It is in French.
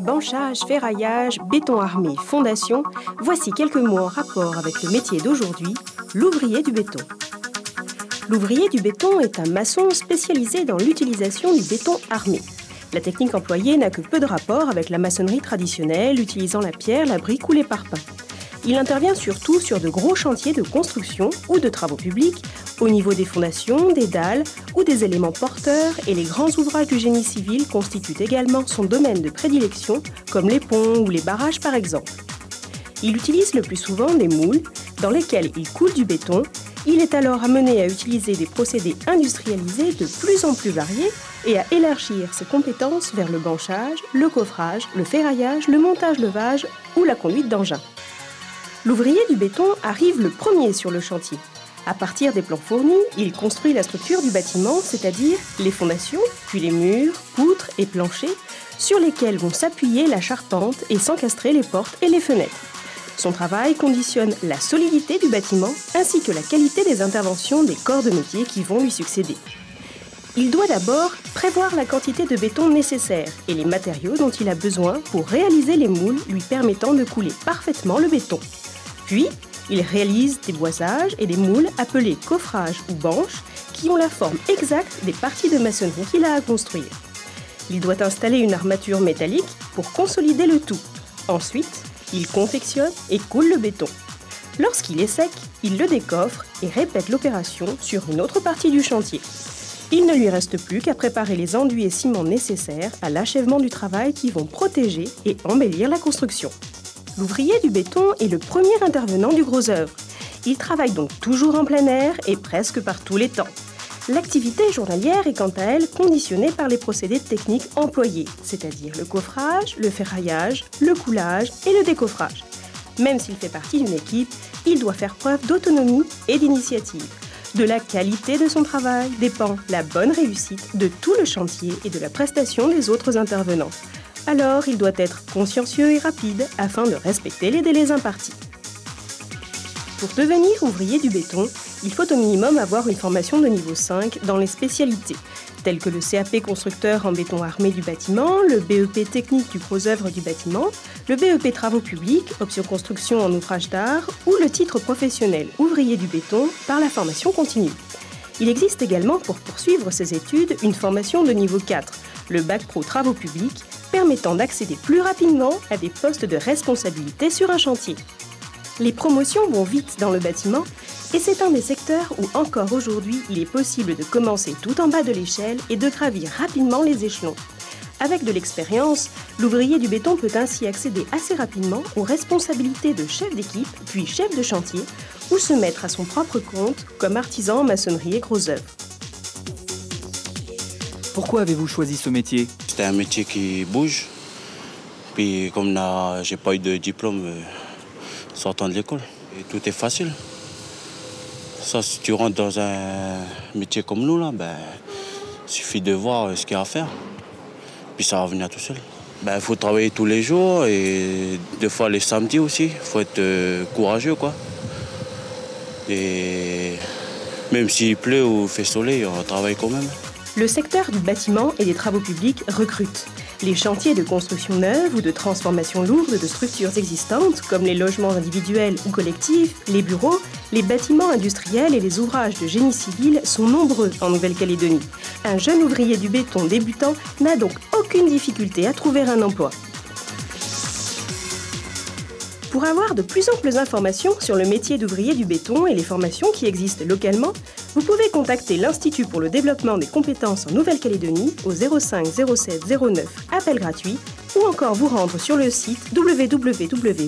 banchage, ferraillage, béton armé, fondation, voici quelques mots en rapport avec le métier d'aujourd'hui, l'ouvrier du béton. L'ouvrier du béton est un maçon spécialisé dans l'utilisation du béton armé. La technique employée n'a que peu de rapport avec la maçonnerie traditionnelle, utilisant la pierre, la brique ou les parpaings. Il intervient surtout sur de gros chantiers de construction ou de travaux publics, au niveau des fondations, des dalles ou des éléments porteurs, et les grands ouvrages du génie civil constituent également son domaine de prédilection, comme les ponts ou les barrages par exemple. Il utilise le plus souvent des moules dans lesquels il coule du béton. Il est alors amené à utiliser des procédés industrialisés de plus en plus variés et à élargir ses compétences vers le banchage, le coffrage, le ferraillage, le montage-levage ou la conduite d'engins. L'ouvrier du béton arrive le premier sur le chantier. À partir des plans fournis, il construit la structure du bâtiment, c'est-à-dire les fondations, puis les murs, poutres et planchers, sur lesquels vont s'appuyer la charpente et s'encastrer les portes et les fenêtres. Son travail conditionne la solidité du bâtiment ainsi que la qualité des interventions des corps de métier qui vont lui succéder. Il doit d'abord prévoir la quantité de béton nécessaire et les matériaux dont il a besoin pour réaliser les moules lui permettant de couler parfaitement le béton. Puis, il réalise des boisages et des moules appelés coffrages ou banches qui ont la forme exacte des parties de maçonnerie qu'il a à construire. Il doit installer une armature métallique pour consolider le tout. Ensuite, il confectionne et coule le béton. Lorsqu'il est sec, il le décoffre et répète l'opération sur une autre partie du chantier. Il ne lui reste plus qu'à préparer les enduits et ciments nécessaires à l'achèvement du travail qui vont protéger et embellir la construction. L'ouvrier du béton est le premier intervenant du gros œuvre. Il travaille donc toujours en plein air et presque par tous les temps. L'activité journalière est quant à elle conditionnée par les procédés techniques employés, c'est-à-dire le coffrage, le ferraillage, le coulage et le décoffrage. Même s'il fait partie d'une équipe, il doit faire preuve d'autonomie et d'initiative. De la qualité de son travail dépend la bonne réussite de tout le chantier et de la prestation des autres intervenants. Alors, il doit être consciencieux et rapide afin de respecter les délais impartis. Pour devenir ouvrier du béton, il faut au minimum avoir une formation de niveau 5 dans les spécialités, telles que le CAP constructeur en béton armé du bâtiment, le BEP technique du gros œuvre du bâtiment, le BEP travaux publics, option construction en ouvrage d'art, ou le titre professionnel ouvrier du béton par la formation continue. Il existe également pour poursuivre ces études une formation de niveau 4, le bac pro travaux publics, permettant d'accéder plus rapidement à des postes de responsabilité sur un chantier. Les promotions vont vite dans le bâtiment et c'est un des secteurs où encore aujourd'hui il est possible de commencer tout en bas de l'échelle et de gravir rapidement les échelons. Avec de l'expérience, l'ouvrier du béton peut ainsi accéder assez rapidement aux responsabilités de chef d'équipe puis chef de chantier ou se mettre à son propre compte comme artisan en maçonnerie et gros œuvre. Pourquoi avez-vous choisi ce métier ? C'était un métier qui bouge. Puis comme j'ai pas eu de diplôme sortant de l'école, et tout est facile. Ça, si tu rentres dans un métier comme nous, là, il suffit de voir ce qu'il y a à faire. Puis ça va venir tout seul. Il faut travailler tous les jours et des fois les samedis aussi. Il faut être courageux, quoi. Et même s'il pleut ou fait soleil, on travaille quand même. Le secteur du bâtiment et des travaux publics recrute. Les chantiers de construction neuve ou de transformation lourde de structures existantes, comme les logements individuels ou collectifs, les bureaux, les bâtiments industriels et les ouvrages de génie civil sont nombreux en Nouvelle-Calédonie. Un jeune ouvrier du béton débutant n'a donc aucune difficulté à trouver un emploi. Pour avoir de plus amples informations sur le métier d'ouvrier du béton et les formations qui existent localement, vous pouvez contacter l'Institut pour le développement des compétences en Nouvelle-Calédonie au 05 07 09 appel gratuit ou encore vous rendre sur le site www.idcnc.nc.